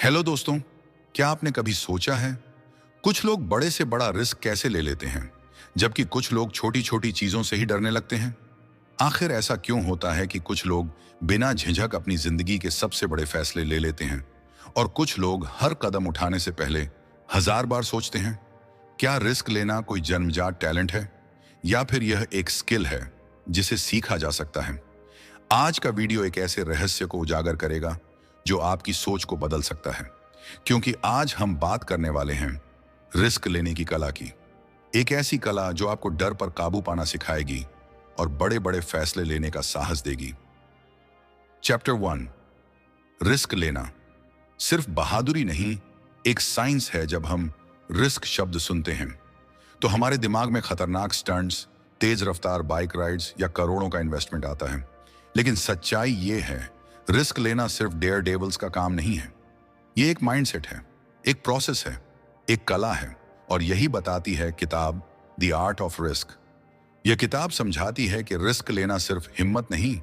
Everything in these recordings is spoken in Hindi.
हेलो दोस्तों, क्या आपने कभी सोचा है कुछ लोग बड़े से बड़ा रिस्क कैसे ले लेते हैं जबकि कुछ लोग छोटी छोटी चीजों से ही डरने लगते हैं। आखिर ऐसा क्यों होता है कि कुछ लोग बिना झिझक अपनी जिंदगी के सबसे बड़े फैसले ले लेते हैं और कुछ लोग हर कदम उठाने से पहले हजार बार सोचते हैं। क्या रिस्क लेना कोई जन्मजात टैलेंट है या फिर यह एक स्किल है जिसे सीखा जा सकता है? आज का वीडियो एक ऐसे रहस्य को उजागर करेगा जो आपकी सोच को बदल सकता है, क्योंकि आज हम बात करने वाले हैं रिस्क लेने की कला की। एक ऐसी कला जो आपको डर पर काबू पाना सिखाएगी और बड़े बड़े फैसले लेने का साहस देगी। चैप्टर 1, रिस्क लेना सिर्फ बहादुरी नहीं, एक साइंस है। जब हम रिस्क शब्द सुनते हैं तो हमारे दिमाग में खतरनाक स्टंट्स, तेज रफ्तार बाइक राइड्स या करोड़ों का इन्वेस्टमेंट आता है। लेकिन सच्चाई यह है, रिस्क लेना सिर्फ डेयर डेविल्स का काम नहीं है। यह एक माइंडसेट है, एक प्रोसेस है, एक कला है। और यही बताती है किताब द आर्ट ऑफ रिस्क। यह किताब समझाती है कि रिस्क लेना सिर्फ हिम्मत नहीं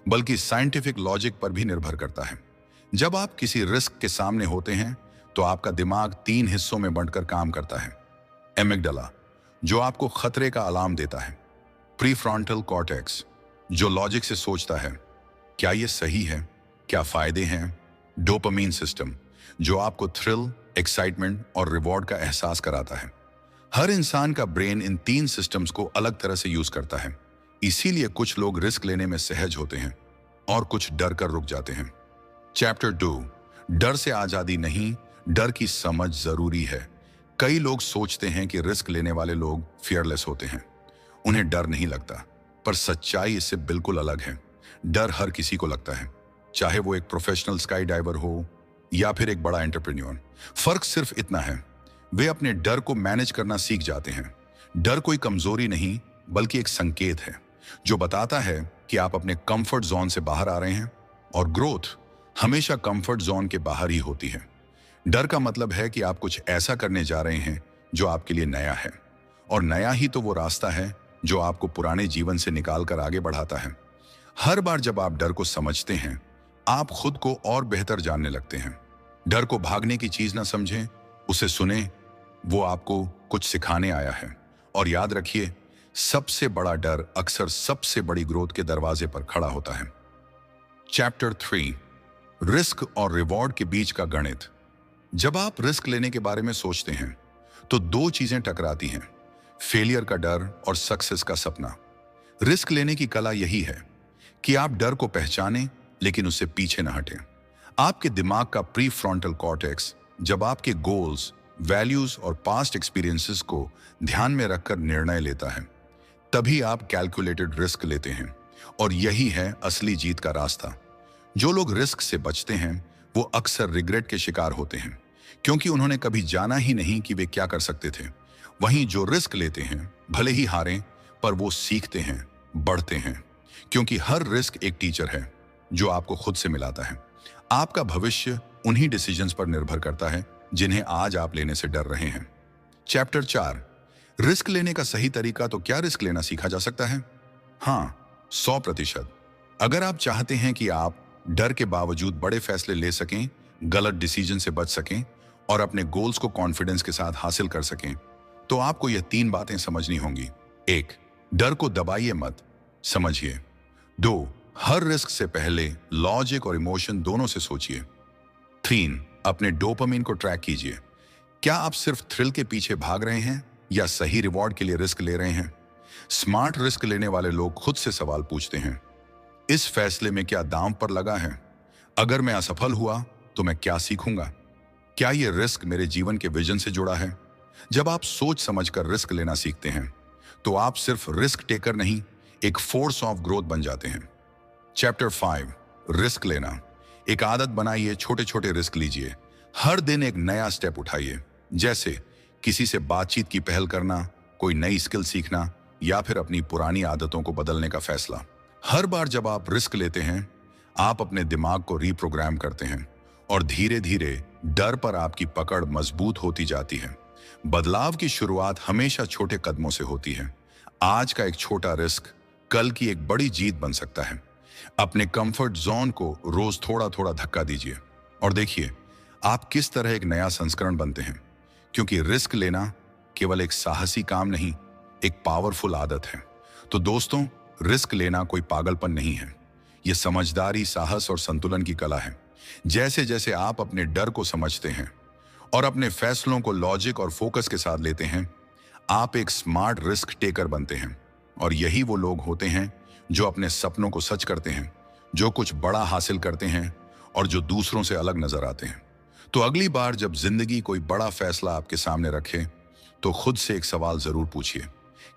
बल्कि साइंटिफिक लॉजिक पर भी निर्भर करता है। जब आप किसी रिस्क के सामने होते हैं तो आपका दिमाग 3 हिस्सों में बंटकर काम करता है। एमिगडाला, जो आपको खतरे का अलार्म देता है। प्रीफ्रंटल कॉर्टेक्स, जो लॉजिक से सोचता है क्या यह सही है, क्या फायदे हैं। डोपामीन सिस्टम, जो आपको थ्रिल, एक्साइटमेंट और रिवॉर्ड का एहसास कराता है। हर इंसान का ब्रेन इन 3 सिस्टम्स को अलग तरह से यूज करता है। इसीलिए कुछ लोग रिस्क लेने में सहज होते हैं और कुछ डर कर रुक जाते हैं। चैप्टर 2, डर से आजादी नहीं, डर की समझ जरूरी है। कई लोग सोचते हैं कि रिस्क लेने वाले लोग फियरलेस होते हैं, उन्हें डर नहीं लगता, पर सच्चाई इससे बिल्कुल अलग है। डर हर किसी को लगता है, चाहे वो एक प्रोफेशनल स्काई डाइवर हो या फिर एक बड़ा एंटरप्रेन्योर। फर्क सिर्फ इतना है, वे अपने डर को मैनेज करना सीख जाते हैं। डर कोई कमजोरी नहीं बल्कि एक संकेत है जो बताता है कि आप अपने कंफर्ट जोन से बाहर आ रहे हैं। और ग्रोथ हमेशा कंफर्ट जोन के बाहर ही होती है। डर का मतलब है कि आप कुछ ऐसा करने जा रहे हैं जो आपके लिए नया है, और नया ही तो वो रास्ता है जो आपको पुराने जीवन से निकाल कर आगे बढ़ाता है। हर बार जब आप डर को समझते हैं आप खुद को और बेहतर जानने लगते हैं। डर को भागने की चीज ना समझें, उसे सुने, वो आपको कुछ सिखाने आया है। और याद रखिए, सबसे बड़ा डर अक्सर सबसे बड़ी ग्रोथ के दरवाजे पर खड़ा होता है। चैप्टर 3, रिस्क और रिवॉर्ड के बीच का गणित। जब आप रिस्क लेने के बारे में सोचते हैं तो 2 चीजें टकराती हैं, फेलियर का डर और सक्सेस का सपना। रिस्क लेने की कला यही है कि आप डर को पहचानें लेकिन उससे पीछे न हटें। आपके दिमाग का प्री फ्रंटल कॉर्टेक्स जब आपके गोल्स, वैल्यूज और पास्ट एक्सपीरियंसेस को ध्यान में रखकर निर्णय लेता है, तभी आप कैलकुलेटेड रिस्क लेते हैं। और यही है असली जीत का रास्ता। जो लोग रिस्क से बचते हैं वो अक्सर रिग्रेट के शिकार होते हैं, क्योंकि उन्होंने कभी जाना ही नहीं कि वे क्या कर सकते थे। वहीं जो रिस्क लेते हैं भले ही हारें पर वो सीखते हैं, बढ़ते हैं, क्योंकि हर रिस्क एक टीचर है जो आपको खुद से मिलाता है। आपका भविष्य उन्हीं डिसीजंस पर निर्भर करता है जिन्हें आज आप लेने से डर रहे हैं। चैप्टर 4, रिस्क लेने का सही तरीका। तो क्या रिस्क लेना सीखा जा सकता है? हाँ, 100%। अगर आप चाहते हैं कि आप डर के बावजूद बड़े फैसले ले सकें, गलत डिसीजन से बच सकें और अपने गोल्स को कॉन्फिडेंस के साथ हासिल कर सकें, तो आपको यह 3 बातें समझनी होंगी। 1, डर को दबाइए मत, समझिए। 2, हर रिस्क से पहले लॉजिक और इमोशन दोनों से सोचिए। 3, अपने डोपामिन को ट्रैक कीजिए। क्या आप सिर्फ थ्रिल के पीछे भाग रहे हैं या सही रिवॉर्ड के लिए रिस्क ले रहे हैं? स्मार्ट रिस्क लेने वाले लोग खुद से सवाल पूछते हैं, इस फैसले में क्या दांव पर लगा है? अगर मैं असफल हुआ तो मैं क्या सीखूंगा? क्या यह रिस्क मेरे जीवन के विजन से जुड़ा है? जब आप सोच समझकर रिस्क लेना सीखते हैं तो आप सिर्फ रिस्क टेकर नहीं, एक फोर्स ऑफ ग्रोथ बन जाते हैं। चैप्टर 5, रिस्क लेना। एक आदत बनाइए, छोटे छोटे रिस्क लीजिए। हर दिन एक नया स्टेप उठाइए, जैसे किसी से बातचीत की पहल करना, कोई नई स्किल सीखना या फिर अपनी पुरानी आदतों को बदलने का फैसला। हर बार जब आप रिस्क लेते हैं आप अपने दिमाग को रीप्रोग्राम करते हैं और धीरे धीरे डर पर आपकी पकड़ मजबूत होती जाती है। बदलाव की शुरुआत हमेशा छोटे कदमों से होती है। आज का एक छोटा रिस्क कल की एक बड़ी जीत बन सकता है। अपने कंफर्ट जोन को रोज थोड़ा थोड़ा धक्का दीजिए और देखिए आप किस तरह एक नया संस्करण बनते हैं, क्योंकि रिस्क लेना केवल एक साहसी काम नहीं, एक पावरफुल आदत है। तो दोस्तों, रिस्क लेना कोई पागलपन नहीं है, यह समझदारी, साहस और संतुलन की कला है। जैसे जैसे आप अपने डर को समझते हैं और अपने फैसलों को लॉजिक और फोकस के साथ लेते हैं, आप एक स्मार्ट रिस्क टेकर बनते हैं। और यही वो लोग होते हैं जो अपने सपनों को सच करते हैं, जो कुछ बड़ा हासिल करते हैं और जो दूसरों से अलग नजर आते हैं। तो अगली बार जब जिंदगी कोई बड़ा फैसला आपके सामने रखे, तो खुद से एक सवाल जरूर पूछिए,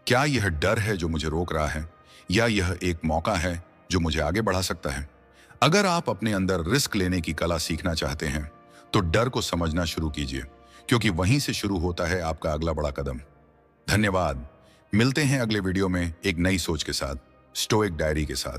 क्या यह डर है जो मुझे रोक रहा है, या यह एक मौका है जो मुझे आगे बढ़ा सकता है? अगर आप अपने अंदर रिस्क लेने की कला सीखना चाहते हैं, तो डर को समझना शुरू कीजिए, क्योंकि वहीं से शुरू होता है आपका अगला बड़ा कदम। धन्यवाद। मिलते हैं अगले वीडियो में एक नई सोच के साथ, स्टोइक डायरी के साथ।